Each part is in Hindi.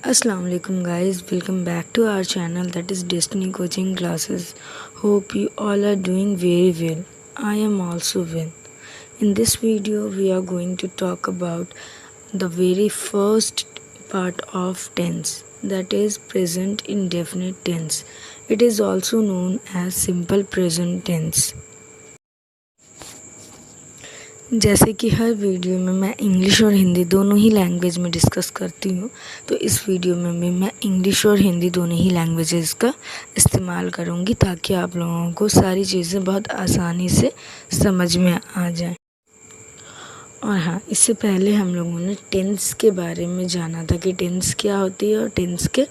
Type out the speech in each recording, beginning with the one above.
Assalamu alaikum guys, welcome back to our channel that is Destiny Coaching Classes. Hope you all are doing very well. I am also well. In this video we are going to talk about the very first part of tense, that is present indefinite tense. It is also known as simple present tense. जैसे कि हर वीडियो में मैं इंग्लिश और हिंदी दोनों ही लैंग्वेज में डिस्कस करती हूँ, तो इस वीडियो में भी मैं इंग्लिश और हिंदी दोनों ही लैंग्वेजेस का इस्तेमाल करूँगी ताकि आप लोगों को सारी चीज़ें बहुत आसानी से समझ में आ जाए। और हाँ, इससे पहले हम लोगों ने टेंस के बारे में जाना था कि टेंस क्या होती है और टेंस के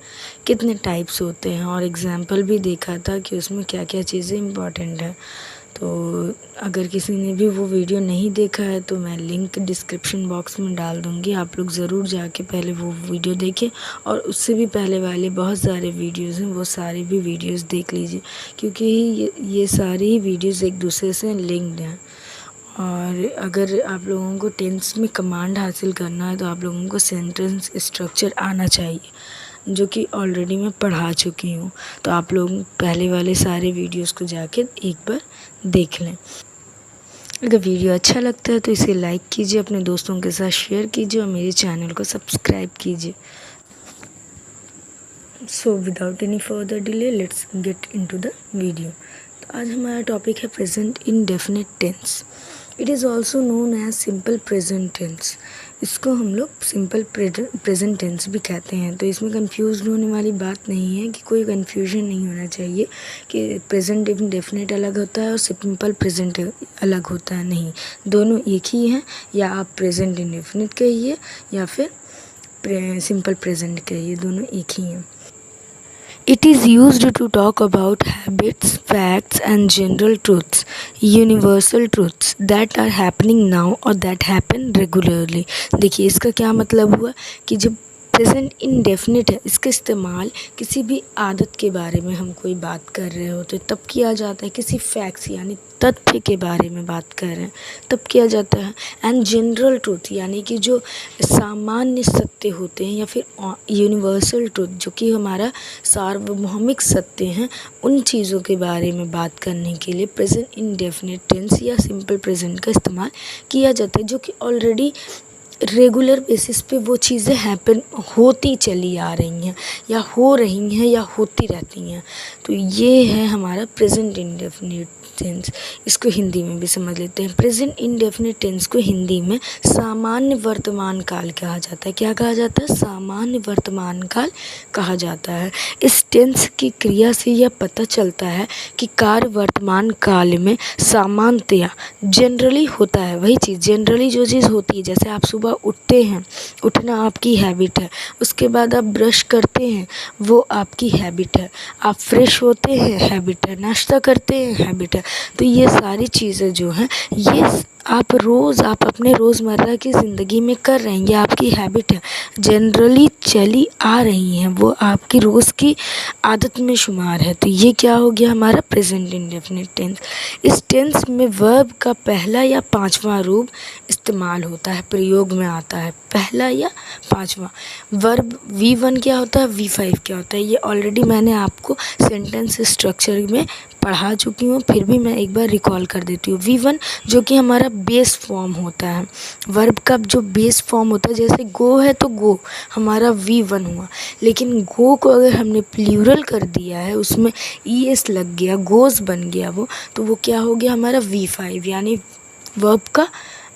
कितने टाइप्स होते हैं, और एग्जाम्पल भी देखा था कि उसमें क्या क्या चीज़ें इम्पॉर्टेंट है। तो अगर किसी ने भी वो वीडियो नहीं देखा है तो मैं लिंक डिस्क्रिप्शन बॉक्स में डाल दूँगी, आप लोग ज़रूर जाके पहले वो वीडियो देखें, और उससे भी पहले वाले बहुत सारे वीडियोज़ हैं वो सारी भी वीडियोज़ देख लीजिए, क्योंकि ये सारी ही वीडियोज़ एक दूसरे से लिंक्ड हैं। और अगर आप लोगों को टेंस में कमांड हासिल करना है तो आप लोगों को सेंटेंस स्ट्रक्चर आना चाहिए, जो कि ऑलरेडी मैं पढ़ा चुकी हूँ। तो आप लोग पहले वाले सारे वीडियोस को जाके एक बार देख लें। अगर वीडियो अच्छा लगता है तो इसे लाइक कीजिए, अपने दोस्तों के साथ शेयर कीजिए और मेरे चैनल को सब्सक्राइब कीजिए। So without any further delay let's get into the video. तो आज हमारा टॉपिक है present indefinite tense. It is also known as simple present tense. इसको हम लोग सिंपल प्रेजेंट टेंस भी कहते हैं। तो इसमें कंफ्यूज होने वाली बात नहीं है, कि कोई कंफ्यूजन नहीं होना चाहिए कि प्रेजेंट इंडेफिनिट अलग होता है और सिंपल प्रेजेंट अलग होता है। नहीं, दोनों एक ही हैं। या आप प्रेजेंट इंडेफिनिट कहिए या फिर सिंपल प्रेजेंट कहिए, दोनों एक ही हैं। It is used to talk about habits, facts and general truths, universal truths that are happening now or that happen regularly। देखिए इसका क्या मतलब हुआ कि जब प्रेजेंट इंडेफिनिट है, इसका इस्तेमाल किसी भी आदत के बारे में हम कोई बात कर रहे होते हैं तब किया जाता है। किसी फैक्ट्स यानी तथ्य के बारे में बात कर रहे हैं तब किया जाता है। एंड जनरल ट्रूथ यानी कि जो सामान्य सत्य होते हैं, या फिर यूनिवर्सल ट्रूथ जो कि हमारा सार्वभौमिक सत्य हैं, उन चीज़ों के बारे में बात करने के लिए प्रेजेंट इंडेफिनिट टेंस या सिंपल प्रेजेंट का इस्तेमाल किया जाता है, जो कि ऑलरेडी रेगुलर बेसिस पे वो चीज़ें हैपन होती चली आ रही हैं, या हो रही हैं, या होती रहती हैं। तो ये है हमारा प्रेजेंट इंडेफिनिट टेंस। इसको हिंदी में भी समझ लेते हैं। प्रेजेंट इंडेफिनिट टेंस को हिंदी में सामान्य वर्तमान काल कहा जाता है। क्या कहा जाता है? सामान्य वर्तमान काल कहा जाता है। इस टेंस की क्रिया से यह पता चलता है कि कार्य वर्तमान काल में सामान्यतया जनरली होता है। वही चीज़ जनरली जो चीज़ होती है, जैसे आप सुबह उठते हैं, उठना आपकी हैबिट है। उसके बाद आप ब्रश करते हैं, वो आपकी हैबिट है। आप फ्रेश होते हैं, हैबिट है। नाश्ता करते हैं, हैबिट है। तो ये सारी चीज़ें जो हैं, ये आप अपने रोज़मर्रा की ज़िंदगी में कर रहे हैं, ये आपकी हैबिट है, जनरली चली आ रही हैं, वो आपकी रोज़ की आदत में शुमार है। तो ये क्या हो गया हमारा प्रेजेंट इंडेफिनिट टेंस। इस टेंस में वर्ब का पहला या पांचवा रूप इस्तेमाल होता है, प्रयोग में आता है। पहला या पांचवा वर्ब V1 क्या होता है, V5 क्या होता है, ये ऑलरेडी मैंने आपको सेंटेंस स्ट्रक्चर में पढ़ा चुकी हूँ, फिर भी मैं एक बार रिकॉल कर देती हूँ। V1 जो कि हमारा बेस फॉर्म होता है, वर्ब का जो बेस फॉर्म होता है, जैसे गो है तो गो हमारा V1 हुआ। लेकिन गो को अगर हमने प्लूरल कर दिया है, उसमें ES लग गया, गोज़ बन गया वो, तो वो क्या हो गया हमारा V5, यानी वर्ब का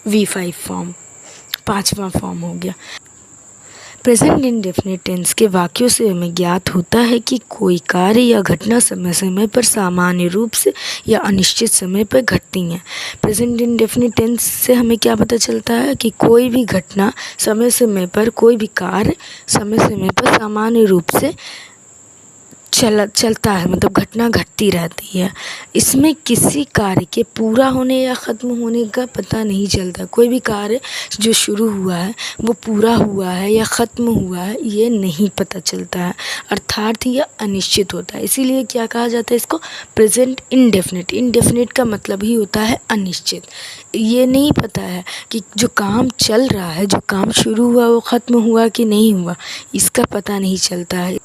V5 फॉर्म, पांचवा फॉर्म हो गया। प्रेजेंट इंडेफिनिट टेंस के वाक्यों से हमें ज्ञात होता है कि कोई कार्य या घटना समय समय पर सामान्य रूप से या अनिश्चित समय पर घटती हैं। प्रेजेंट इंडेफिनिट टेंस से हमें क्या पता चलता है कि कोई भी घटना समय समय पर, कोई भी कार्य समय समय पर सामान्य रूप से चलता है, मतलब घटना घटती रहती है। इसमें किसी कार्य के पूरा होने या ख़त्म होने का पता नहीं चलता। कोई भी कार्य जो शुरू हुआ है वो पूरा हुआ है या ख़त्म हुआ है ये नहीं पता चलता है, अर्थात यह अनिश्चित होता है। इसीलिए क्या कहा जाता है इसको, प्रेजेंट इंडेफिनिट। इंडेफिनिट का मतलब ही होता है अनिश्चित। ये नहीं पता है कि जो काम चल रहा है, जो काम शुरू हुआ वो ख़त्म हुआ कि नहीं हुआ, इसका पता नहीं चलता है।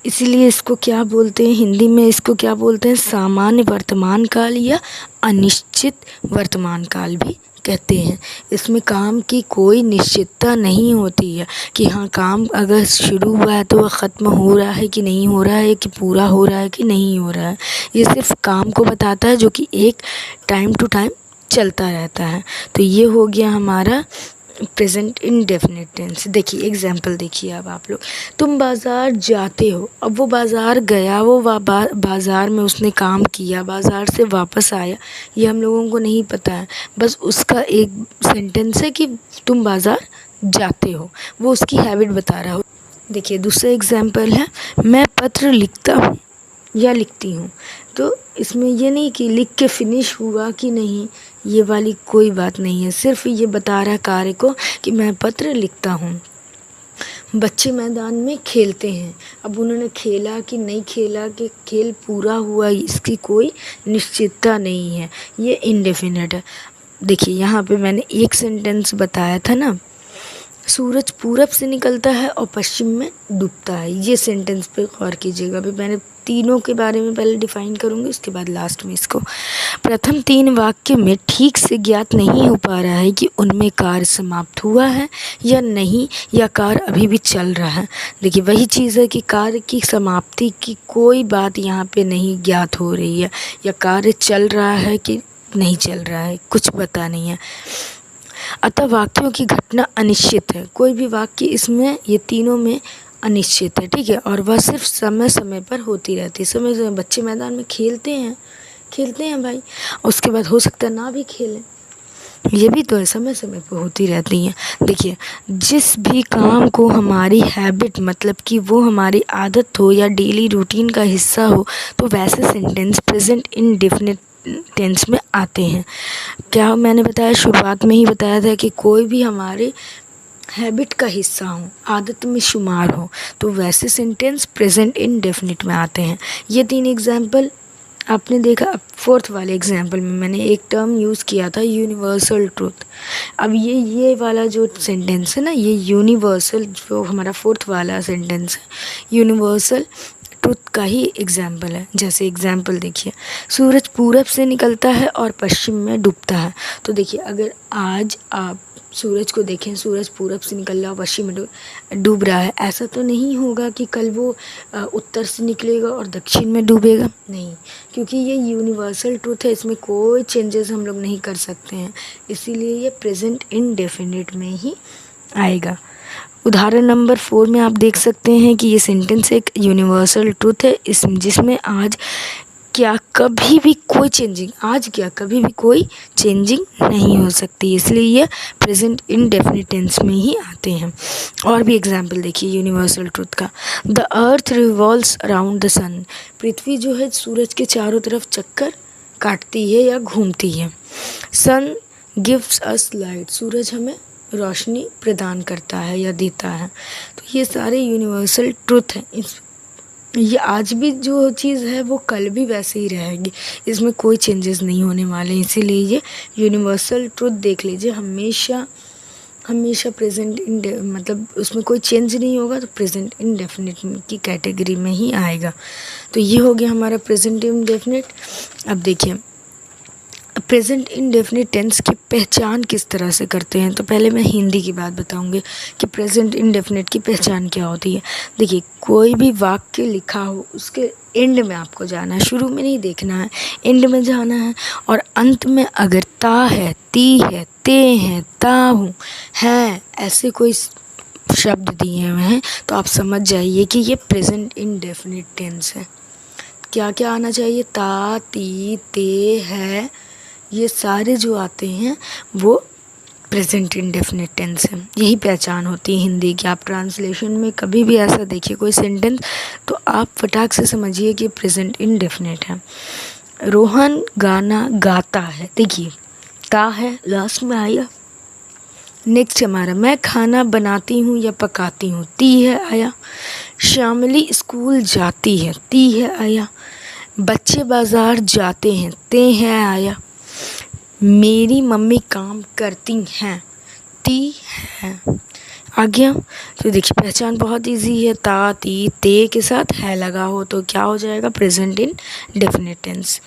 इसीलिए इसको क्या बोलते हैं, हिंदी में इसको क्या बोलते हैं, सामान्य वर्तमान काल या अनिश्चित वर्तमान काल भी कहते हैं। इसमें काम की कोई निश्चितता नहीं होती है कि हाँ काम अगर शुरू हुआ है तो वह ख़त्म हो रहा है कि नहीं हो रहा है, कि पूरा हो रहा है कि नहीं हो रहा है। ये सिर्फ काम को बताता है जो कि एक टाइम टू टाइम चलता रहता है। तो ये हो गया हमारा प्रेजेंट इंडेफिनिट टेंस। देखिए एग्जाम्पल देखिए अब आप लोग, तुम बाज़ार जाते हो। अब वो बाज़ार गया, वो बाज़ार में उसने काम किया, बाज़ार से वापस आया, ये हम लोगों को नहीं पता है। बस उसका एक सेंटेंस है कि तुम बाज़ार जाते हो, वो उसकी हैबिट बता रहा हो। देखिए दूसरा एग्जाम्पल है, मैं पत्र लिखता हूँ या लिखती हूँ। तो इसमें ये नहीं कि लिख के फिनिश हुआ कि नहीं, ये वाली कोई बात नहीं है। सिर्फ ये बता रहा है कार्य को कि मैं पत्र लिखता हूँ। बच्चे मैदान में खेलते हैं। अब उन्होंने खेला कि नहीं खेला, कि खेल पूरा हुआ, इसकी कोई निश्चितता नहीं है, ये इंडेफिनिट है। देखिए यहाँ पे मैंने एक सेंटेंस बताया था ना, सूरज पूरब से निकलता है और पश्चिम में डूबता है। ये सेंटेंस पे गौर कीजिएगा। अभी मैंने तीनों के बारे में पहले डिफाइन करूँगी, उसके बाद लास्ट में इसको। प्रथम 3 वाक्य में ठीक से ज्ञात नहीं हो पा रहा है कि उनमें कार्य समाप्त हुआ है या नहीं, या कार्य अभी भी चल रहा है। देखिए वही चीज़ है कि कार्य की समाप्ति की कोई बात यहाँ पे नहीं ज्ञात हो रही है, या कार्य चल रहा है कि नहीं चल रहा है, कुछ पता नहीं है। अतः वाक्यों की घटना अनिश्चित है। कोई भी वाक्य इसमें, ये तीनों में अनिश्चित है, ठीक है। और वह सिर्फ समय समय पर होती रहती है। समय समय बच्चे मैदान में खेलते हैं भाई, उसके बाद हो सकता है ना भी खेलें, ये भी तो है, समय समय पर होती रहती हैं। देखिए जिस भी काम को हमारी हैबिट, मतलब कि वो हमारी आदत हो या डेली रूटीन का हिस्सा हो, तो वैसे सेंटेंस प्रेजेंट इंडेफिनिट टेंस में आते हैं। क्या मैंने बताया, शुरुआत में ही बताया था कि कोई भी हमारे हैबिट का हिस्सा हो, आदत में शुमार हो, तो वैसे सेंटेंस प्रेजेंट इंडेफिनिट में आते हैं। ये 3 एग्जाम्पल आपने देखा। अब 4th वाले एग्जाम्पल में मैंने एक टर्म यूज़ किया था, यूनिवर्सल ट्रूथ। अब ये वाला जो सेंटेंस है ना, ये यूनिवर्सल, जो हमारा 4th वाला सेंटेंस है, यूनिवर्सल ट्रुथ का ही एग्जाम्पल है। जैसे एग्जाम्पल देखिए, सूरज पूरब से निकलता है और पश्चिम में डूबता है। तो देखिए अगर आज आप सूरज को देखें, सूरज पूरब से निकल रहा है, पश्चिम में डूब रहा है, ऐसा तो नहीं होगा कि कल वो उत्तर से निकलेगा और दक्षिण में डूबेगा, नहीं, क्योंकि ये यूनिवर्सल ट्रूथ है, इसमें कोई चेंजेस हम लोग नहीं कर सकते हैं। इसीलिए ये प्रेजेंट इंडेफिनिट में ही आएगा। उदाहरण नंबर 4 में आप देख सकते हैं कि ये सेंटेंस एक यूनिवर्सल ट्रूथ है, जिसमें आज क्या कभी भी कोई चेंजिंग, आज क्या कभी भी कोई चेंजिंग नहीं हो सकती, इसलिए ये प्रेजेंट इंडेफिनिट टेंस में ही आते हैं। और भी एग्जाम्पल देखिए यूनिवर्सल ट्रूथ का, the earth revolves around the sun. पृथ्वी जो है सूरज के चारों तरफ चक्कर काटती है या घूमती है। सन गिव्स अस लाइट, सूरज हमें रोशनी प्रदान करता है या देता है। तो ये सारे यूनिवर्सल ट्रूथ हैं। ये आज भी जो चीज़ है वो कल भी वैसे ही रहेगी, इसमें कोई चेंजेस नहीं होने वाले, इसीलिए ये यूनिवर्सल ट्रूथ देख लीजिए, हमेशा हमेशा प्रेजेंट मतलब उसमें कोई चेंज नहीं होगा, तो प्रेजेंट इंडेफिनिट की कैटेगरी में ही आएगा। तो ये हो गया हमारा प्रेजेंट इंडेफिनिट। अब देखिए प्रेजेंट इंडेफिनिट टेंस की पहचान किस तरह से करते हैं। तो पहले मैं हिंदी की बात बताऊंगी कि प्रेजेंट इंडेफिनिट की पहचान क्या होती है। देखिए कोई भी वाक्य लिखा हो, उसके एंड में आपको जाना है, शुरू में नहीं देखना है, एंड में जाना है। और अंत में अगर ता है, ती है, ते हैं, ता हूँ, है, ऐसे कोई शब्द दिए हुए हैं तो आप समझ जाइए कि ये प्रेजेंट इंडेफिनिट टेंस है। क्या क्या आना चाहिए, ता, ती, ते, है, ये सारे जो आते हैं वो प्रेजेंट इंडेफिनिट टेंस है। यही पहचान होती है हिंदी की। आप ट्रांसलेशन में कभी भी ऐसा देखिए कोई सेंटेंस, तो आप फटाक से समझिए कि प्रेजेंट इंडेफिनिट है। रोहन गाना गाता है, देखिए का है लास्ट में आया। नेक्स्ट हमारा मैं खाना बनाती हूँ या पकाती हूँ, ती है आया। शामिली स्कूल जाती है, ती है आया। बच्चे बाजार जाते हैं, ते है आया। मेरी मम्मी काम करती हैं, ती है आ गया। तो देखिए पहचान बहुत इजी है। ता ती ते के साथ है लगा हो तो क्या हो जाएगा, present indefinite tense.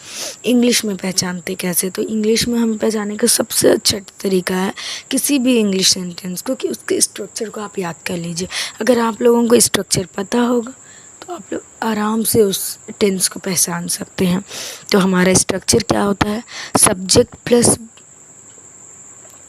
English में पहचानते कैसे, तो इंग्लिश में हम पहचानने का सबसे अच्छा तरीका है किसी भी इंग्लिश सेंटेंस को कि उसके स्ट्रक्चर को आप याद कर लीजिए। अगर आप लोगों को स्ट्रक्चर पता होगा तो आप लोग आराम से उस टेंस को पहचान सकते हैं। तो हमारा स्ट्रक्चर क्या होता है, सब्जेक्ट प्लस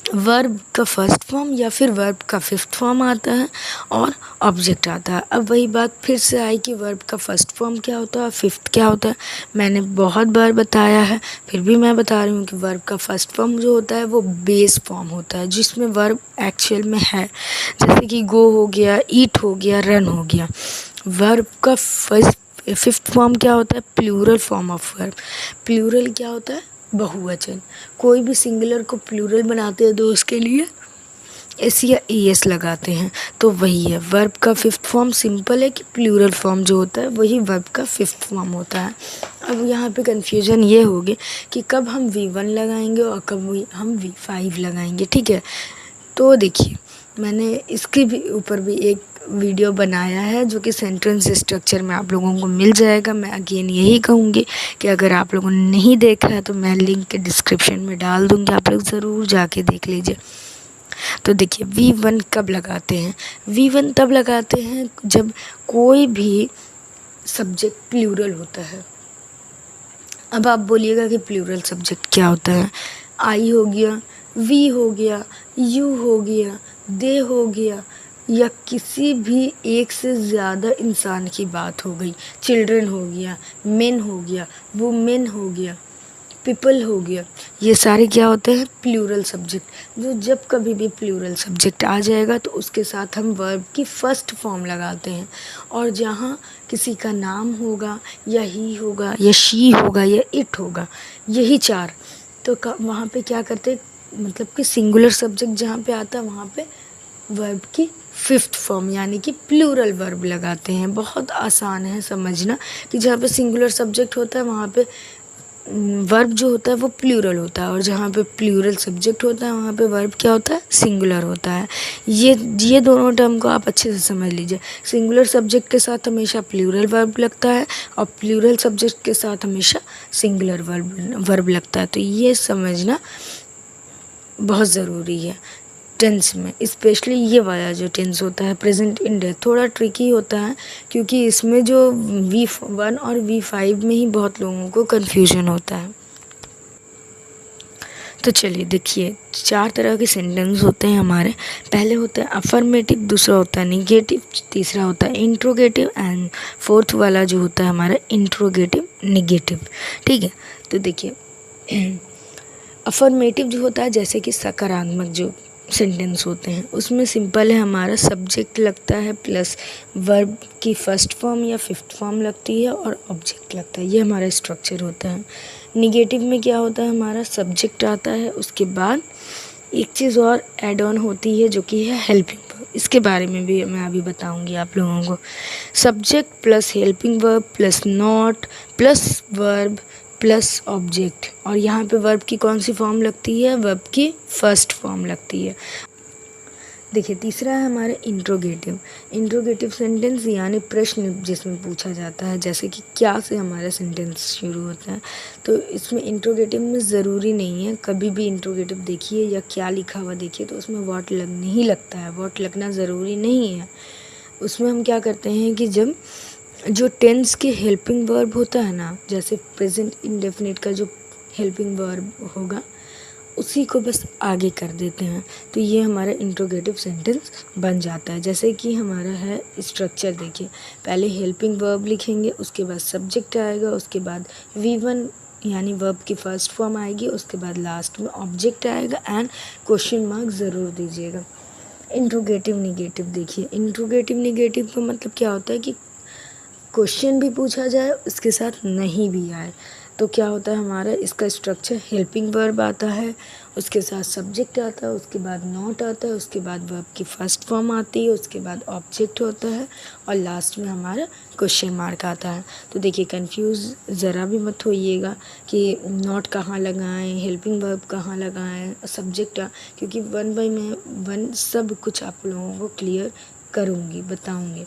वर्ब का फर्स्ट फॉर्म या फिर वर्ब का फिफ्थ फॉर्म आता है और ऑब्जेक्ट आता है। अब वही बात फिर से आई कि वर्ब का फर्स्ट फॉर्म क्या होता है, फिफ्थ क्या होता है। मैंने बहुत बार बताया है, फिर भी मैं बता रही हूँ कि वर्ब का फर्स्ट फॉर्म जो होता है वो बेस फॉर्म होता है जिसमें वर्ब एक्चुअल में है। जैसे कि गो हो गया, ईट हो गया, रन हो गया। वर्ब का फिफ्थ फॉर्म क्या होता है, plural form of verb. Plural क्या होता है, बहुवचन। कोई भी सिंगुलर को प्लूरल बनाते हैं तो उसके लिए एस या एस लगाते हैं। तो वही है, वर्ब का फिफ्थ फॉर्म सिंपल है कि प्लूरल फॉर्म जो होता है वही वर्ब का फिफ्थ फॉर्म होता है। अब यहाँ पे कन्फ्यूजन ये होगी कि कब हम V1 लगाएंगे और कब हम V5 लगाएंगे, ठीक है। तो देखिए मैंने इसके भी ऊपर भी एक वीडियो बनाया है जो कि सेंटेंस स्ट्रक्चर में आप लोगों को मिल जाएगा। मैं अगेन यही कहूँगी कि अगर आप लोगों ने नहीं देखा है तो मैं लिंक के डिस्क्रिप्शन में डाल दूँगी, आप लोग ज़रूर जाके देख लीजिए। तो देखिए V1 कब लगाते हैं, V1 तब लगाते हैं जब कोई भी सब्जेक्ट प्लूरल होता है। अब आप बोलिएगा कि प्लूरल सब्जेक्ट क्या होता है, आई हो गया, वी हो गया, यू हो गया, दे हो गया, या किसी भी एक से ज़्यादा इंसान की बात हो गई। चिल्ड्रन हो गया, मेन हो गया, वुमेन हो गया, पीपल हो गया। ये सारे क्या होते हैं, प्लूरल सब्जेक्ट। जो जब कभी भी प्लूरल सब्जेक्ट आ जाएगा तो उसके साथ हम वर्ब की फर्स्ट फॉर्म लगाते हैं। और जहाँ किसी का नाम होगा या ही होगा या शी होगा या इट होगा, यही चार, तो वहाँ पे क्या करते हैं, मतलब कि सिंगुलर सब्जेक्ट जहाँ पे आता है वहाँ पे वर्ब की फिफ्थ फॉर्म यानी कि प्लूरल वर्ब लगाते हैं। बहुत आसान है समझना कि जहाँ पे सिंगुलर सब्जेक्ट होता है वहाँ पे वर्ब जो होता है वो प्लूरल होता है, और जहाँ पे प्लूरल सब्जेक्ट होता है वहाँ पे वर्ब क्या होता है, सिंगुलर होता है। ये दोनों टर्म को आप अच्छे से समझ लीजिए। सिंगुलर सब्जेक्ट के साथ हमेशा प्लूरल वर्ब लगता है और प्लूरल सब्जेक्ट के साथ हमेशा सिंगुलर वर्ब लगता है। तो ये समझना बहुत ज़रूरी है टेंस में। स्पेशली ये वाला जो टेंस होता है प्रेजेंट इंडेफिनिट थोड़ा ट्रिकी होता है क्योंकि इसमें जो V1 और V5 में ही बहुत लोगों को कन्फ्यूजन होता है। तो चलिए देखिए, चार तरह के सेंटेंस होते हैं हमारे। पहले होता है अफर्मेटिव, दूसरा होता है निगेटिव, तीसरा होता है इंट्रोगेटिव एंड फोर्थ वाला जो होता है हमारा इंट्रोगेटिव निगेटिव, ठीक है। तो देखिए अफर्मेटिव जो होता है जैसे कि सकारात्मक जो सेंटेंस होते हैं उसमें सिंपल है, हमारा सब्जेक्ट लगता है प्लस वर्ब की फर्स्ट फॉर्म या फिफ्थ फॉर्म लगती है और ऑब्जेक्ट लगता है। ये हमारा स्ट्रक्चर होता है। निगेटिव में क्या होता है, हमारा सब्जेक्ट आता है, उसके बाद एक चीज़ और ऐड ऑन होती है जो कि है हेल्पिंग वर्ब। इसके बारे में भी मैं अभी बताऊंगी आप लोगों को। Subject plus helping verb plus not plus verb plus object, और यहाँ पे वर्ब की कौन सी फॉर्म लगती है, वर्ब की फर्स्ट फॉर्म लगती है। देखिए तीसरा है हमारा इंट्रोगेटिव। इंट्रोगेटिव सेंटेंस यानी प्रश्न जिसमें पूछा जाता है, जैसे कि क्या से हमारा सेंटेंस शुरू होता है। तो इसमें इंट्रोगेटिव में ज़रूरी नहीं है, कभी भी इंट्रोगेटिव देखिए या क्या लिखा हुआ देखिए तो उसमें वॉट लगने ही लगता है, वॉट लगना ज़रूरी नहीं है। उसमें हम क्या करते हैं कि जब जो टेंस के हेल्पिंग वर्ब होता है ना, जैसे प्रेजेंट इंडेफिनिट का जो हेल्पिंग वर्ब होगा उसी को बस आगे कर देते हैं, तो ये हमारा इंट्रोगेटिव सेंटेंस बन जाता है। जैसे कि हमारा है स्ट्रक्चर, देखिए पहले हेल्पिंग वर्ब लिखेंगे, उसके बाद सब्जेक्ट आएगा, उसके बाद V1 यानी वर्ब की फर्स्ट फॉर्म आएगी, उसके बाद लास्ट में ऑब्जेक्ट आएगा एंड क्वेश्चन मार्क ज़रूर दीजिएगा। इंट्रोगेटिव निगेटिव, देखिए इंट्रोगेटिव निगेटिव का मतलब क्या होता है कि क्वेश्चन भी पूछा जाए उसके साथ नहीं भी आए तो क्या होता है हमारा इसका स्ट्रक्चर हेल्पिंग वर्ब आता है, उसके साथ सब्जेक्ट आता है, उसके बाद नॉट आता है, उसके बाद वर्ब की फर्स्ट फॉर्म आती है, उसके बाद ऑब्जेक्ट होता है और लास्ट में हमारा क्वेश्चन मार्क आता है। तो देखिए कंफ्यूज ज़रा भी मत होइएगा कि नॉट कहाँ लगाएं, हेल्पिंग वर्ब कहाँ लगाएं, सब्जेक्ट, क्योंकि वन बाय वन सब कुछ आप लोगों को क्लियर करूँगी, बताऊँगी।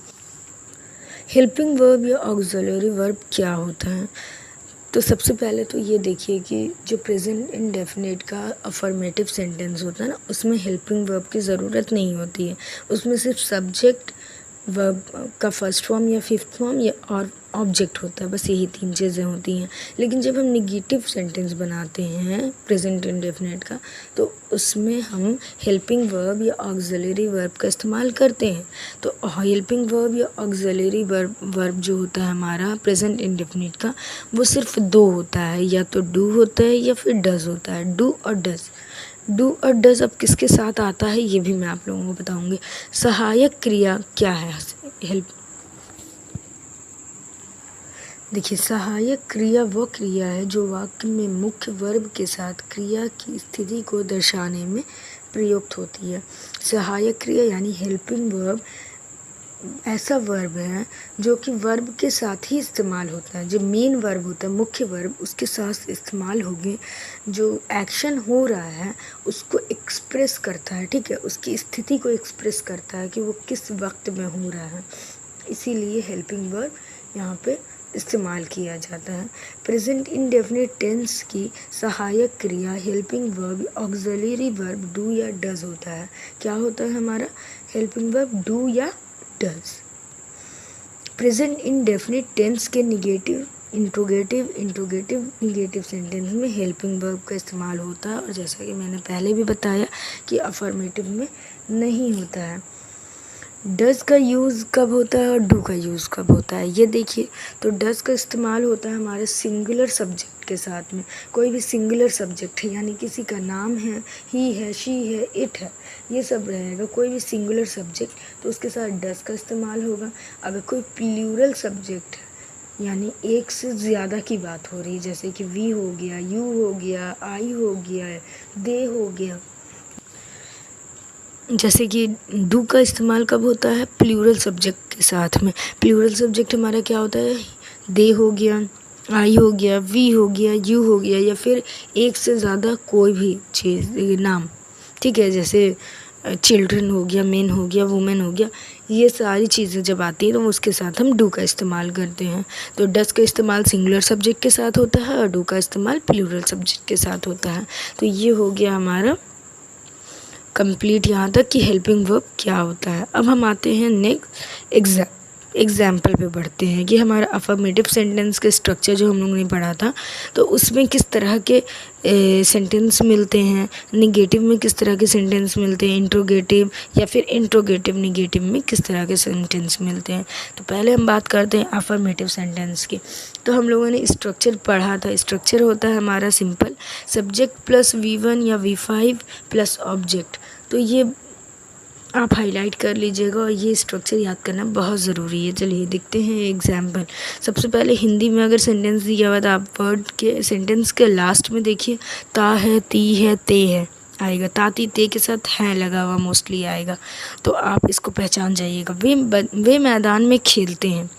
हेल्पिंग वर्ब या ऑक्सिलरी वर्ब क्या होता है? तो सबसे पहले तो ये देखिए कि जो प्रेजेंट इंडेफिनिट का अफर्मेटिव सेंटेंस होता है ना, उसमें हेल्पिंग वर्ब की ज़रूरत नहीं होती है। उसमें सिर्फ सब्जेक्ट, वर्ब का फर्स्ट फॉर्म या फिफ्थ फॉर्म या और ऑब्जेक्ट होता है, बस यही 3 चीज़ें होती हैं। लेकिन जब हम निगेटिव सेंटेंस बनाते हैं प्रेजेंट इंडेफिनिट का, तो उसमें हम हेल्पिंग वर्ब या ऑक्सिलरी वर्ब का इस्तेमाल करते हैं। तो हेल्पिंग वर्ब या ऑक्सिलरी वर्ब जो होता है हमारा प्रेजेंट इंडेफिनिट का, वो सिर्फ 2 होता है, या तो डू होता है या फिर डज होता है, डू और डज। डू और डज अब किसके साथ आता है ये भी मैं आप लोगों को बताऊंगी। सहायक क्रिया क्या है? हेल्प, देखिए सहायक क्रिया वो क्रिया है जो वाक्य में मुख्य वर्ब के साथ क्रिया की स्थिति को दर्शाने में प्रयुक्त होती है। सहायक क्रिया यानी हेल्पिंग वर्ब ऐसा वर्ब है जो कि वर्ब के साथ ही इस्तेमाल होता है। जो मेन वर्ब होता है, मुख्य वर्ब, उसके साथ इस्तेमाल होगी। जो एक्शन हो रहा है उसको एक्सप्रेस करता है, ठीक है, उसकी स्थिति को एक्सप्रेस करता है कि वो किस वक्त में हो रहा है, इसीलिए हेल्पिंग वर्ब यहाँ पे इस्तेमाल किया जाता है। प्रेजेंट इंडेफिनिट टेंस की सहायक क्रिया helping verb auxiliary verb do या डज होता है। क्या होता है हमारा? हेल्पिंग वर्ब डू या डज। प्रेजेंट इंडेफिनिट टेंस के निगेटिव, इंट्रोगेटिव निगेटिव सेंटेंस में हेल्पिंग वर्ब का इस्तेमाल होता है, और जैसा कि मैंने पहले भी बताया कि अफर्मेटिव में नहीं होता है। डज का यूज़ कब होता है और डू का यूज़ कब होता है ये देखिए। तो डज का इस्तेमाल होता है हमारे सिंगुलर सब्जेक्ट के साथ में। कोई भी सिंगुलर सब्जेक्ट है, यानी किसी का नाम है, ही है, शी है, इट है, ये सब रहेगा। कोई भी सिंगुलर सब्जेक्ट तो उसके साथ डज का इस्तेमाल होगा। अगर कोई प्लूरल सब्जेक्ट है, यानी एक से ज़्यादा की बात हो रही है, जैसे कि वी हो गया, यू हो गया, आई हो गया, दे हो गया, जैसे कि डू का इस्तेमाल कब होता है? प्लूरल सब्जेक्ट के साथ में। प्लूरल सब्जेक्ट हमारा क्या होता है? दे हो गया, आई हो गया, वी हो गया, यू हो गया, या फिर एक से ज़्यादा कोई भी चीज़, नाम, ठीक है, जैसे चिल्ड्रन हो गया, मेन हो गया, वुमेन हो गया, ये सारी चीज़ें जब आती हैं तो उसके साथ हम डू का इस्तेमाल करते हैं। तो डज का इस्तेमाल सिंगुलर सब्जेक्ट के साथ होता है और डू का इस्तेमाल प्लूरल सब्जेक्ट के साथ होता है। तो ये हो गया हमारा कंप्लीट यहाँ तक कि हेल्पिंग वर्ब क्या होता है। अब हम आते हैं नेक्स्ट एग्जाम्पल पे बढ़ते हैं कि हमारा अफर्मेटिव सेंटेंस का स्ट्रक्चर जो हम लोगों ने पढ़ा था, तो उसमें किस तरह के सेंटेंस मिलते हैं, निगेटिव में किस तरह के सेंटेंस मिलते हैं, इंट्रोगेटिव या फिर इंट्रोगेटिव निगेटिव में किस तरह के सेंटेंस मिलते हैं। तो पहले हम बात करते हैं अफर्मेटिव सेंटेंस की। तो हम लोगों ने स्ट्रक्चर पढ़ा था। स्ट्रक्चर होता है हमारा सिंपल, सब्जेक्ट प्लस V1 या V5 प्लस ऑब्जेक्ट। तो ये आप हाईलाइट कर लीजिएगा और ये स्ट्रक्चर याद करना बहुत ज़रूरी है। चलिए देखते हैं एग्जाम्पल। सबसे पहले हिंदी में अगर सेंटेंस दिया हुआ तो आप वर्ड के सेंटेंस के लास्ट में देखिए, ता है, ती है, ते है आएगा। ताती ते के साथ है लगा हुआ मोस्टली आएगा, तो आप इसको पहचान जाइएगा। वे मैदान में खेलते हैं,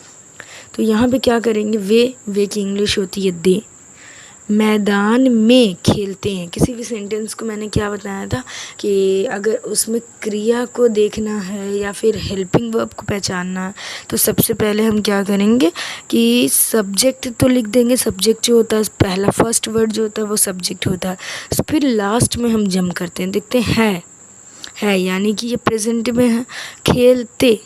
तो यहाँ पे क्या करेंगे? वे की इंग्लिश होती है दे। मैदान में खेलते हैं, किसी भी सेंटेंस को मैंने क्या बताया था कि अगर उसमें क्रिया को देखना है या फिर हेल्पिंग वर्ब को पहचानना है, तो सबसे पहले हम क्या करेंगे कि सब्जेक्ट तो लिख देंगे। सब्जेक्ट जो होता है, पहला फर्स्ट वर्ड जो होता है वो सब्जेक्ट होता है। फिर लास्ट में हम जम करते हैं, देखते हैं है यानी कि ये प्रेजेंट में है। खेलते,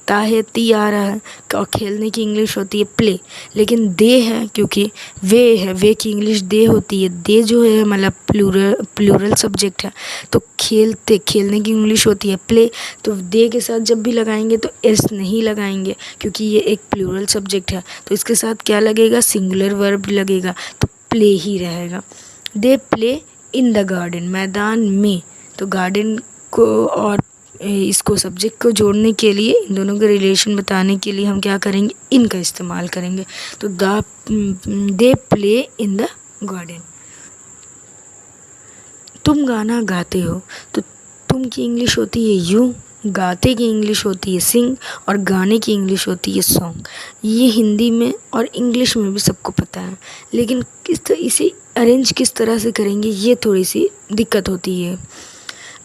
ता है, ती आ रहा है, और खेलने की इंग्लिश होती है प्ले। लेकिन दे है, क्योंकि वे है, वे की इंग्लिश दे होती है। दे जो है मतलब प्लूरल सब्जेक्ट है, तो खेलते, खेलने की इंग्लिश होती है प्ले। तो दे के साथ जब भी लगाएंगे तो एस नहीं लगाएंगे, क्योंकि ये एक प्लूरल सब्जेक्ट है। तो इसके साथ क्या लगेगा? सिंगुलर वर्ब लगेगा। तो प्ले ही रहेगा। They play in the garden, मैदान में। तो गार्डन को और इसको सब्जेक्ट को जोड़ने के लिए, इन दोनों के रिलेशन बताने के लिए हम क्या करेंगे, इन का इस्तेमाल करेंगे। तो they play in the garden. तुम गाना गाते हो, तो तुम की इंग्लिश होती है यू, गाते की इंग्लिश होती है सिंग, और गाने की इंग्लिश होती है सॉन्ग। ये हिंदी में और इंग्लिश में भी सबको पता है, लेकिन इसे अरेंज किस तरह से करेंगे ये थोड़ी सी दिक्कत होती है।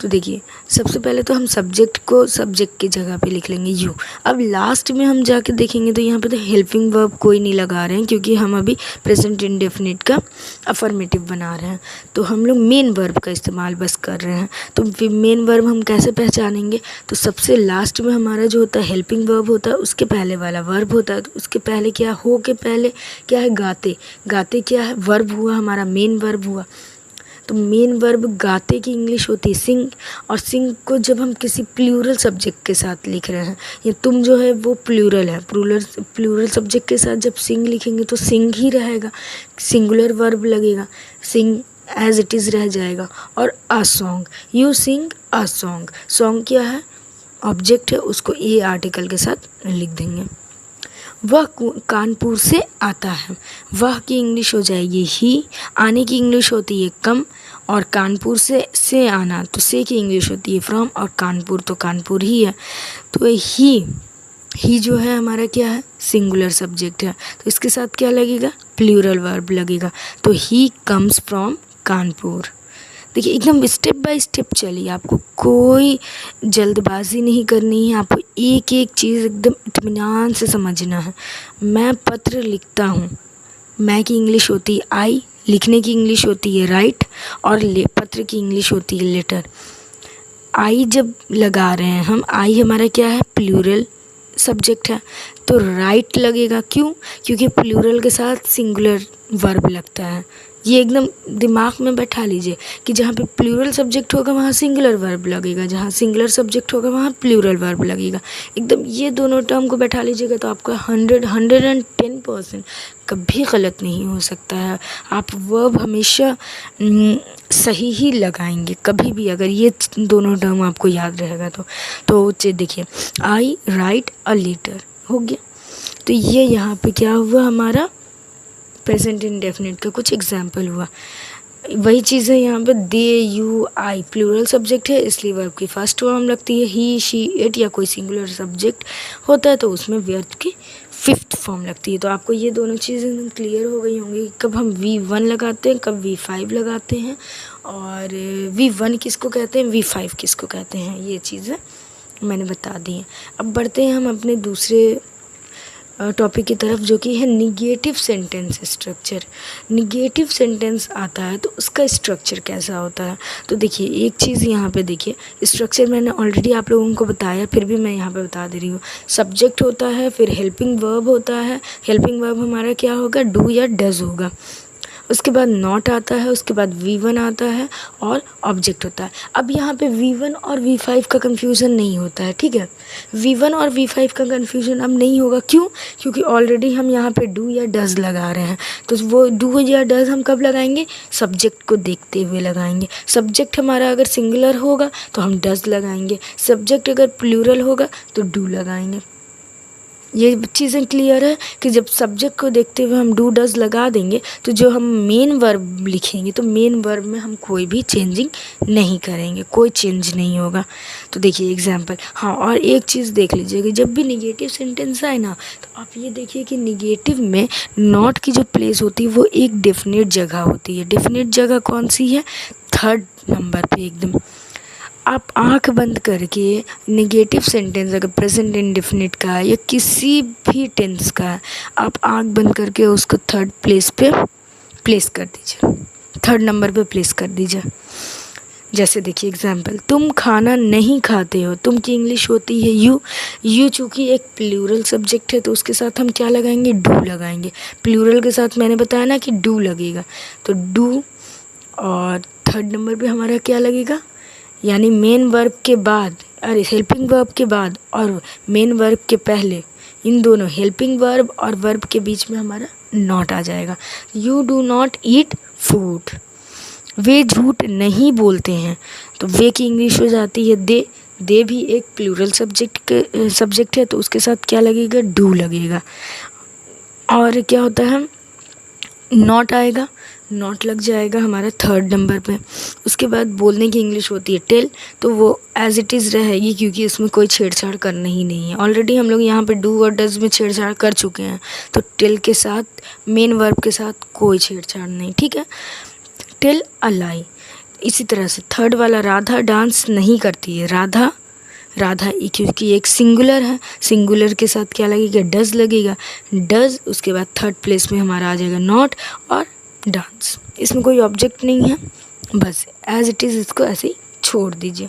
तो देखिए, सबसे पहले तो हम सब्जेक्ट को सब्जेक्ट की जगह पे लिख लेंगे यू। अब लास्ट में हम जाके देखेंगे तो यहाँ पे तो हेल्पिंग वर्ब कोई नहीं लगा रहे हैं, क्योंकि हम अभी प्रेजेंट इंडेफिनिट का अफर्मेटिव बना रहे हैं। तो हम लोग मेन वर्ब का इस्तेमाल बस कर रहे हैं। तो फिर मेन वर्ब हम कैसे पहचानेंगे, तो सबसे लास्ट में हमारा जो होता है हेल्पिंग वर्ब होता है, उसके पहले वाला वर्ब होता है। तो उसके पहले क्या हो के पहले क्या है, गाते। गाते क्या है, वर्ब हुआ हमारा, मेन वर्ब हुआ। तो मेन वर्ब गाते की इंग्लिश होती है सिंग, और सिंग को जब हम किसी प्लूरल सब्जेक्ट के साथ लिख रहे हैं, या तुम जो है वो प्लूरल है, प्लूरल सब्जेक्ट के साथ जब सिंग लिखेंगे तो सिंग ही रहेगा, सिंगुलर वर्ब लगेगा, सिंग एज इट इज़ रह जाएगा। और a song, you sing a song. Song क्या है, ऑब्जेक्ट है, उसको ए आर्टिकल के साथ लिख देंगे। वह कानपुर से आता है, वह की इंग्लिश हो जाएगी ही, आने की इंग्लिश होती है कम, और कानपुर से आना तो से की इंग्लिश होती है फ्रॉम, और कानपुर तो कानपुर ही है। तो ही जो है हमारा क्या है, सिंगुलर सब्जेक्ट है, तो इसके साथ क्या लगेगा, प्लूरल वर्ब लगेगा। तो ही कम्स फ्रॉम कानपुर। देखिए, एकदम स्टेप बाय स्टेप चलिए, आपको कोई जल्दबाजी नहीं करनी है, आपको एक एक चीज़ एकदम इत्मीनान से समझना है। मैं पत्र लिखता हूँ, मैं की इंग्लिश होती है आई, लिखने की इंग्लिश होती है राइट, और पत्र की इंग्लिश होती है लेटर। आई जब लगा रहे हैं हम, आई हमारा क्या है, प्लूरल सब्जेक्ट है, तो राइट लगेगा। क्यों, क्योंकि प्लूरल के साथ सिंगुलर वर्ब लगता है। ये एकदम दिमाग में बैठा लीजिए कि जहाँ पे प्लूरल सब्जेक्ट होगा वहाँ सिंगुलर वर्ब लगेगा, जहाँ सिंगुलर सब्जेक्ट होगा वहाँ प्लूरल वर्ब लगेगा। एकदम ये दोनों टर्म को बैठा लीजिएगा तो आपका 110% कभी गलत नहीं हो सकता है। आप वर्ब हमेशा सही ही लगाएंगे कभी भी, अगर ये दोनों टर्म आपको याद रहेगा तो देखिए, आई राइट अ लेटर हो गया। तो ये यहाँ पे क्या हुआ, हमारा प्रेजेंट इंडेफिनिट का कुछ एग्जाम्पल हुआ। वही चीज़ है यहाँ पे, दे यू आई प्लूरल सब्जेक्ट है, इसलिए वर्ब की फर्स्ट फॉर्म लगती है ही शी इट, या कोई सिंगुलर सब्जेक्ट होता है तो उसमें वर्ब की फिफ्थ फॉर्म लगती है। तो आपको ये दोनों चीज़ें क्लियर हो गई होंगी, कब हम V1 लगाते हैं, कब V5 लगाते हैं, और V1 किसको कहते हैं, V5 किसको कहते हैं, ये चीज़ें मैंने बता दी हैं। अब बढ़ते हैं हम अपने दूसरे टॉपिक की तरफ, जो कि है negative sentence structure. Negative sentence आता है तो उसका स्ट्रक्चर कैसा होता है। तो देखिए, एक चीज़ यहाँ पे देखिए, स्ट्रक्चर मैंने ऑलरेडी आप लोगों को बताया, फिर भी मैं यहाँ पे बता दे रही हूँ। सब्जेक्ट होता है, फिर हेल्पिंग वर्ब होता है, हेल्पिंग वर्ब हमारा क्या होगा, डू या डज होगा। उसके बाद नॉट आता है, उसके बाद V1 आता है, और ऑब्जेक्ट होता है। अब यहाँ पे V1 और V5 का कन्फ्यूज़न नहीं होता है, ठीक है। V1 और V5 का कन्फ्यूज़न अब नहीं होगा, क्यों, क्योंकि ऑलरेडी हम यहाँ पे डू या डज लगा रहे हैं। तो वो डू या डज हम कब लगाएंगे, सब्जेक्ट को देखते हुए लगाएंगे। सब्जेक्ट हमारा अगर सिंगुलर होगा तो हम डज लगाएंगे, सब्जेक्ट अगर प्लूरल होगा तो डू लगाएंगे। ये चीज़ें क्लियर है कि जब सब्जेक्ट को देखते हुए हम डू डज लगा देंगे तो जो हम मेन वर्ब लिखेंगे तो मेन वर्ब में हम कोई भी चेंजिंग नहीं करेंगे, कोई चेंज नहीं होगा। तो देखिए एग्जांपल, हाँ, और एक चीज़ देख लीजिए कि जब भी निगेटिव सेंटेंस आए ना, तो आप ये देखिए कि निगेटिव में नॉट की जो प्लेस होती है वो एक डेफिनेट जगह होती है। डेफिनेट जगह कौन सी है, थर्ड नंबर पे एकदम। आप आंख बंद करके नेगेटिव सेंटेंस अगर प्रेजेंट इंडेफिनिट का है या किसी भी टेंस का है, आप आंख बंद करके उसको थर्ड प्लेस पे प्लेस कर दीजिए, थर्ड नंबर पे प्लेस कर दीजिए। जैसे देखिए एग्जाम्पल, तुम खाना नहीं खाते हो, तुम की इंग्लिश होती है यू। यू चूँकि एक प्लूरल सब्जेक्ट है तो उसके साथ हम क्या लगाएंगे, डू लगाएंगे। प्लूरल के साथ मैंने बताया ना कि डू लगेगा, तो डू, और थर्ड नंबर पे हमारा क्या लगेगा, यानी मेन वर्ब के बाद, अरे हेल्पिंग वर्ब के बाद और मेन वर्ब के पहले इन दोनों हेल्पिंग वर्ब और वर्ब के बीच में हमारा नॉट आ जाएगा। You do not eat food, वे झूठ नहीं बोलते हैं, तो वे की इंग्लिश हो जाती है दे। दे भी एक प्लूरल सब्जेक्ट है, तो उसके साथ क्या लगेगा, डू लगेगा। और क्या होता है, नॉट आएगा, नॉट लग जाएगा हमारा थर्ड नंबर पे। उसके बाद बोलने की इंग्लिश होती है टेल, तो वो एज इट इज़ रहेगी क्योंकि इसमें कोई छेड़छाड़ करना ही नहीं है। ऑलरेडी हम लोग यहाँ पे डू और डज में छेड़छाड़ कर चुके हैं, तो टेल के साथ मेन वर्ब के साथ कोई छेड़छाड़ नहीं, ठीक है। टेल अ लाई। इसी तरह से थर्ड वाला, राधा डांस नहीं करती है। राधा क्योंकि एक सिंगुलर है, सिंगुलर के साथ क्या लगेगा, डज लगेगा। डज, उसके बाद थर्ड प्लेस में हमारा आ जाएगा नॉट और डांस। इसमें कोई ऑब्जेक्ट नहीं है, बस एज इट इज़ इसको ऐसे ही छोड़ दीजिए।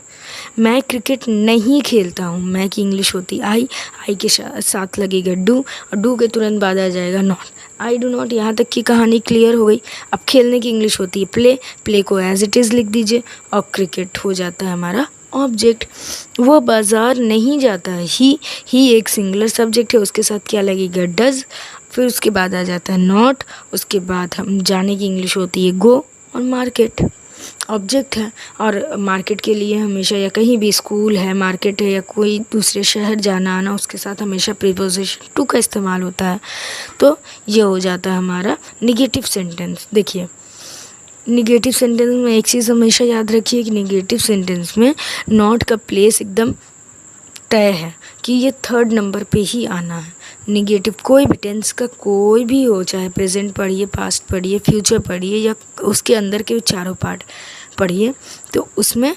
मैं क्रिकेट नहीं खेलता हूँ, मैं की इंग्लिश होती आई के साथ लगेगा डू, और डू के तुरंत बाद आ जाएगा नॉट। आई डू नॉट, यहाँ तक की कहानी क्लियर हो गई। अब खेलने की इंग्लिश होती है प्ले, प्ले को एज इट इज़ लिख दीजिए, और क्रिकेट हो जाता है हमारा ऑब्जेक्ट। वो बाज़ार नहीं जाता है, ही एक सिंगुलर सब्जेक्ट है, उसके साथ क्या लगेगा, डज। फिर उसके बाद आ जाता है नॉट, उसके बाद हम जाने की इंग्लिश होती है गो, और मार्केट ऑब्जेक्ट है। और मार्केट के लिए हमेशा, या कहीं भी स्कूल है, मार्केट है, या कोई दूसरे शहर जाना आना, उसके साथ हमेशा प्रीपोजिशन टू का इस्तेमाल होता है। तो ये हो जाता है हमारा निगेटिव सेंटेंस। देखिए, निगेटिव सेंटेंस में एक चीज़ हमेशा याद रखिए कि निगेटिव सेंटेंस में नॉट का प्लेस एकदम तय है कि ये थर्ड नंबर पे ही आना है। निगेटिव कोई भी टेंस का कोई भी हो, चाहे प्रेजेंट पढ़िए, पास्ट पढ़िए, फ्यूचर पढ़िए, या उसके अंदर के चारों पार्ट पढ़िए, तो उसमें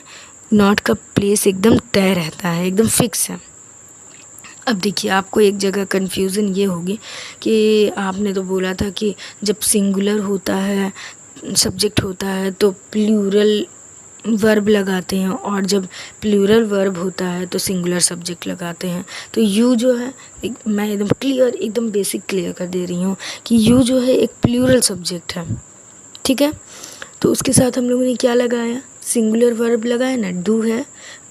नॉट का प्लेस एकदम तय रहता है, एकदम फिक्स है। अब देखिए, आपको एक जगह कन्फ्यूज़न ये होगी कि आपने तो बोला था कि जब सिंगुलर होता है, सब्जेक्ट होता है, तो प्लूरल वर्ब लगाते हैं, और जब प्लूरल वर्ब होता है तो सिंगुलर सब्जेक्ट लगाते हैं। तो यू जो है, मैं एकदम बेसिक क्लियर कर दे रही हूँ कि यू जो है एक प्लूरल सब्जेक्ट है, ठीक है। तो उसके साथ हम लोगों ने क्या लगाया, सिंगुलर वर्ब लगाया ना, डू है,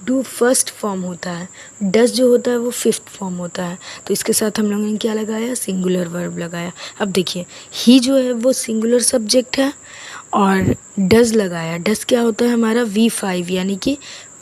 डू फर्स्ट फॉर्म होता है, डज जो होता है वो फिफ्थ फॉर्म होता है, तो इसके साथ हम लोगों ने क्या लगाया, सिंगुलर वर्ब लगाया। अब देखिए, ही जो है वो सिंगुलर सब्जेक्ट है, और डज लगाया। डज क्या होता है हमारा, V5, यानी कि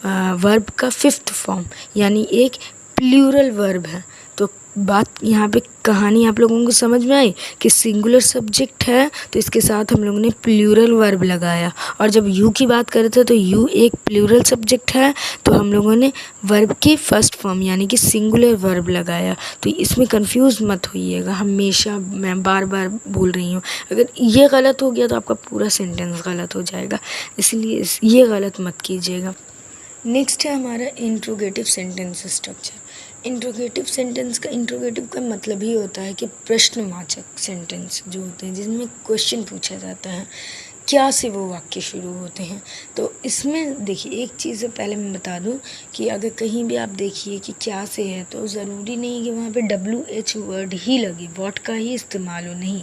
वर्ब का फिफ्थ फॉर्म, यानी एक प्लूरल वर्ब है। तो बात यहाँ पे, कहानी आप लोगों को समझ में आई कि सिंगुलर सब्जेक्ट है, तो इसके साथ हम लोगों ने प्लूरल वर्ब लगाया। और जब यू की बात कर रहे थे, तो यू एक प्लूरल सब्जेक्ट है, तो हम लोगों ने वर्ब की फर्स्ट फॉर्म यानी कि सिंगुलर वर्ब लगाया। तो इसमें कंफ्यूज मत होइएगा, हमेशा मैं बार बार बोल रही हूँ, अगर ये गलत हो गया तो आपका पूरा सेंटेंस गलत हो जाएगा, इसलिए ये गलत मत कीजिएगा। नेक्स्ट है हमारा इंट्रोगेटिव सेंटेंस स्ट्रक्चर। इंट्रोगेटिव का मतलब ही होता है कि प्रश्नवाचक सेंटेंस जो होते हैं, जिनमें क्वेश्चन पूछा जाता है, क्या से वो वाक्य शुरू होते हैं। तो इसमें देखिए, एक चीज़ पहले मैं बता दूं कि अगर कहीं भी आप देखिए कि क्या से है, तो ज़रूरी नहीं कि वहाँ पे WH वर्ड ही लगे, वॉट का ही इस्तेमाल हो, नहीं।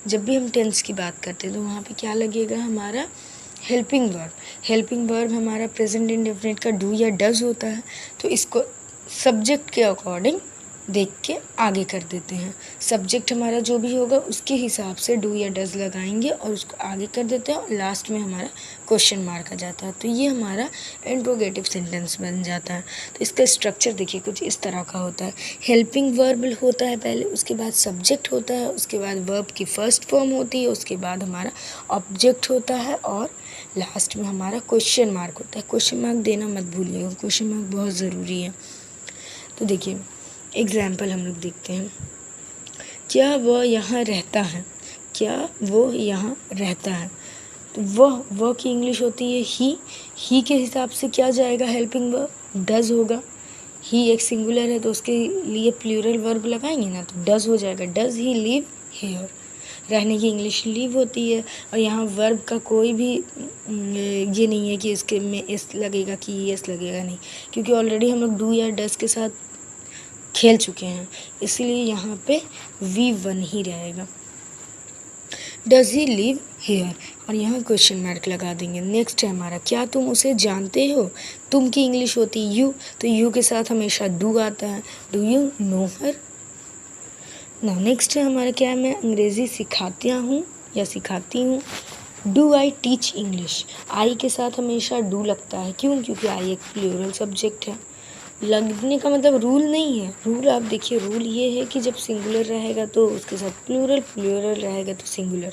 जब भी हम टेंस की बात करते हैं तो वहाँ पे क्या लगेगा, हमारा हेल्पिंग वर्ब हमारा प्रेजेंट इंडेफिनिट का डू या डज होता है, तो इसको सब्जेक्ट के अकॉर्डिंग देख के आगे कर देते हैं। सब्जेक्ट हमारा जो भी होगा उसके हिसाब से डू या डज लगाएंगे और उसको आगे कर देते हैं, और लास्ट में हमारा क्वेश्चन मार्क आ जाता है, तो ये हमारा इंट्रोगेटिव सेंटेंस बन जाता है। तो इसका स्ट्रक्चर देखिए कुछ इस तरह का होता है। हेल्पिंग वर्ब होता है पहले, उसके बाद सब्जेक्ट होता है, उसके बाद वर्ब की फर्स्ट फॉर्म होती है, उसके बाद हमारा ऑब्जेक्ट होता है, और लास्ट में हमारा क्वेश्चन मार्क होता है। क्वेश्चन मार्क देना मत भूलिएगा, क्वेश्चन मार्क बहुत ज़रूरी है। तो देखिए, एग्जाम्पल हम लोग देखते हैं। क्या वह यहाँ रहता है, क्या वो यहाँ रहता है, तो वह की इंग्लिश होती है ही के हिसाब से क्या जाएगा, हेल्पिंग वर्ब डज होगा। ही एक सिंगुलर है, तो उसके लिए प्लूरल वर्ब लगाएंगे ना, तो डज हो जाएगा, डज ही लिव हियर। रहने की इंग्लिश लिव होती है, और यहाँ वर्ब का कोई भी ये नहीं है कि इसके में एस लगेगा कि एस लगेगा, नहीं, क्योंकि ऑलरेडी हम लोग डू या डज के साथ खेल चुके हैं, इसलिए यहाँ पे V1 ही रहेगा। डज ही लिव हेयर, और यहाँ क्वेश्चन मार्क लगा देंगे। नेक्स्ट है हमारा, क्या तुम उसे जानते हो, तुम की इंग्लिश होती है यू, तो यू के साथ हमेशा डू आता है। डू यू नो हर, ना नेक्स्ट है हमारा क्या है, मैं अंग्रेज़ी सिखाता हूँ या सिखाती हूँ। डू आई टीच इंग्लिश, आई के साथ हमेशा डू लगता है, क्यों? क्योंकि आई एक प्लूरल सब्जेक्ट है। लगने का मतलब रूल नहीं है, रूल आप देखिए, रूल ये है कि जब सिंगुलर रहेगा तो उसके साथ प्लूरल, प्लूरल रहेगा तो सिंगुलर,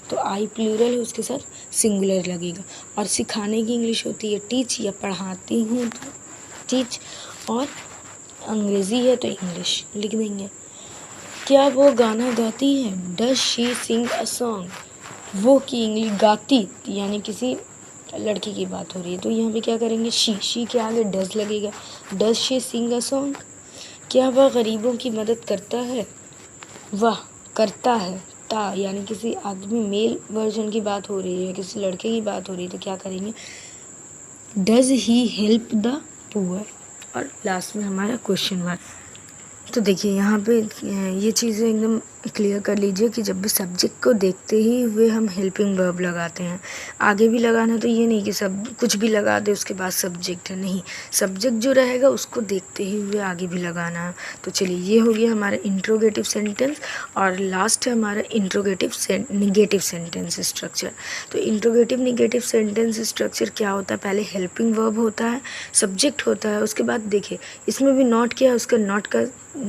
तो आई प्लूरल है उसके साथ सिंगुलर लगेगा। और सिखाने की इंग्लिश होती है टीच, या पढ़ाती हूँ तो टीच, और अंग्रेज़ी है तो इंग्लिश लिख देंगे। क्या वो गाना गाती है, does she Singh a song, वो की इंग्लिश गाती यानी किसी लड़की की बात हो रही है तो यहाँ पे क्या करेंगे, शी के आगे डज लगेगा, does she Singh a song. क्या वह गरीबों की मदद करता है, वह करता है, ता यानी किसी आदमी मेल वर्जन की बात हो रही है, किसी लड़के की बात हो रही है तो क्या करेंगे, does he help the poor. और लास्ट में हमारा क्वेश्चन मार्क। तो देखिए यहाँ पे ये चीज़ें एकदम क्लियर कर लीजिए कि जब भी सब्जेक्ट को देखते ही हुए हम हेल्पिंग वर्ब लगाते हैं, आगे भी लगाना, तो ये नहीं कि सब कुछ भी लगा दे उसके बाद सब्जेक्ट है, नहीं, सब्जेक्ट जो रहेगा उसको देखते ही हुए आगे भी लगाना है। तो चलिए ये हो गया हमारा इंट्रोगेटिव सेंटेंस, और लास्ट है हमारा इंट्रोगेटिव निगेटिव सेंटेंस स्ट्रक्चर। तो इंट्रोगेटिव निगेटिव सेंटेंस स्ट्रक्चर क्या होता है, पहले हेल्पिंग वर्ब होता है, सब्जेक्ट होता है, उसके बाद देखिए इसमें भी नॉट क्या है, उसका नॉट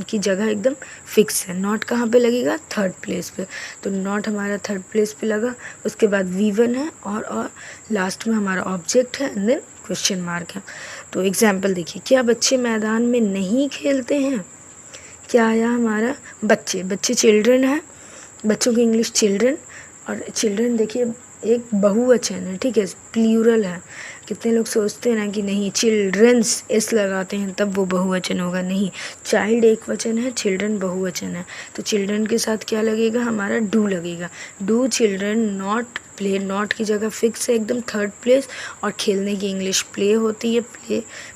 की जगह एकदम फिक्स है। नॉट कहाँ पे लगेगा, थर्ड प्लेस पे, तो नॉट हमारा थर्ड प्लेस पे लगा। उसके बाद V1 है, और लास्ट में हमारा ऑब्जेक्ट है, एंड देन क्वेश्चन मार्क है। तो एग्जाम्पल देखिए, क्या बच्चे मैदान में नहीं खेलते हैं, क्या आया हमारा, बच्चे चिल्ड्रन है, बच्चों की इंग्लिश चिल्ड्रन, और चिल्ड्रन देखिए एक बहुवचन है, ठीक है, प्लूरल है। कितने लोग सोचते हैं ना कि नहीं चिल्ड्रंस एस लगाते हैं तब वो बहुवचन होगा, नहीं, चाइल्ड एक वचन है, चिल्ड्रन बहुवचन है, तो चिल्ड्रन के साथ क्या लगेगा हमारा, डू लगेगा। Do children not play, not की जगह फिक्स है एकदम थर्ड प्लेस, और खेलने की इंग्लिश प्ले होती है,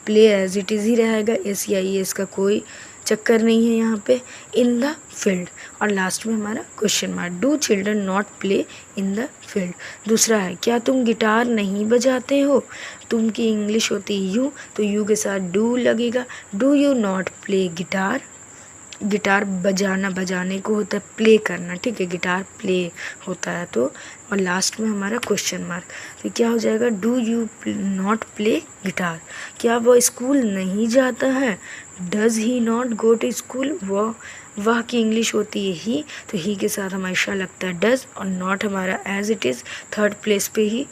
प्ले एज इट इज़ ही रहेगा, एस या ई एस का कोई चक्कर नहीं है यहाँ पे। इन द फील्ड, और लास्ट में हमारा question mark, do children not play in the field. दूसरा है, क्या तुम गिटार नहीं बजाते हो, तुम की इंग्लिश होती है यू, तो यू के साथ डू लगेगा। Do you not play guitar, guitar बजाने को होता है प्ले करना, ठीक है, गिटार प्ले होता है तो, और लास्ट में हमारा क्वेश्चन मार्क, तो क्या हो जाएगा, do you not play guitar. क्या वह स्कूल नहीं जाता है, does he not go to school, वह की इंग्लिश होती है ही, तो ही के साथ हमेशा लगता है डज, और नॉट हमारा as it is third place पे ही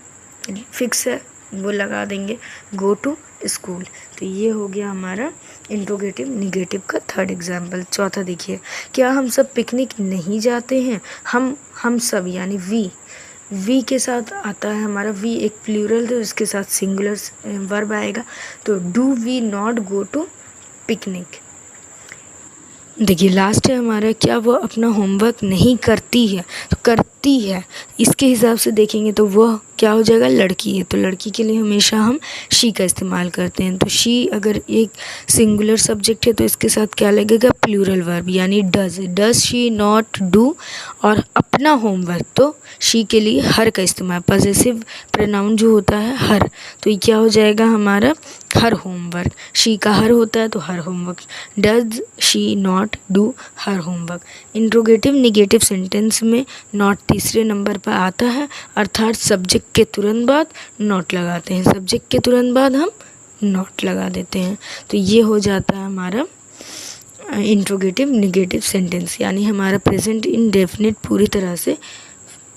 फिक्स है, वो लगा देंगे, गो टू स्कूल। तो ये हो गया हमारा इंट्रोगेटिव निगेटिव का थर्ड एग्जाम्पल। चौथा देखिए, क्या हम सब पिकनिक नहीं जाते हैं, हम सब यानी वी के साथ आता है हमारा, वी एक प्लूरल है उसके साथ सिंगुलर वर्ब आएगा, तो do we not go to picnic. देखिए लास्ट है हमारा, क्या वो अपना होमवर्क नहीं करती है, तो करती है इसके हिसाब से देखेंगे तो वह क्या हो जाएगा, लड़की है, तो लड़की के लिए हमेशा हम शी का इस्तेमाल करते हैं। तो शी अगर एक सिंगुलर सब्जेक्ट है तो इसके साथ क्या लगेगा, प्लूरल वर्ब यानी डज शी नॉट डू, और अपना होमवर्क तो शी के लिए हर का इस्तेमाल, पॉजेसिव प्रोनाउन जो होता है हर, तो ये क्या हो जाएगा हमारा, हर होमवर्क, शी का हर होता है तो her homework, does she not do her homework. Interrogative negative sentence में नॉट तीसरे नंबर पर आता है, अर्थात सब्जेक्ट के तुरंत बाद नॉट लगाते हैं, सब्जेक्ट के तुरंत बाद हम नॉट लगा देते हैं। तो ये हो जाता है हमारा इंट्रोगेटिव निगेटिव सेंटेंस, यानी हमारा प्रेजेंट इंडेफिनिट पूरी तरह से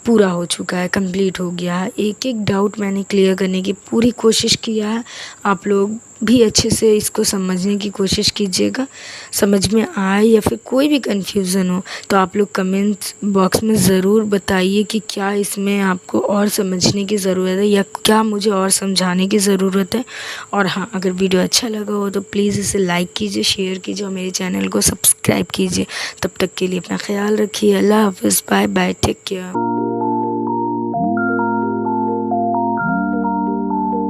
पूरा हो चुका है, कंप्लीट हो गया है। एक एक डाउट मैंने क्लियर करने की पूरी कोशिश किया है, आप लोग भी अच्छे से इसको समझने की कोशिश कीजिएगा। समझ में आए या फिर कोई भी कन्फ्यूज़न हो तो आप लोग कमेंट्स बॉक्स में ज़रूर बताइए कि क्या इसमें आपको और समझने की ज़रूरत है या क्या मुझे और समझाने की ज़रूरत है। और हाँ, अगर वीडियो अच्छा लगा हो तो प्लीज़ इसे लाइक कीजिए, शेयर कीजिए और मेरे चैनल को सब्सक्राइब कीजिए। तब तक के लिए अपना ख्याल रखिए। अल्लाह हाफ़िज़, बाय बाय, टेक केयर।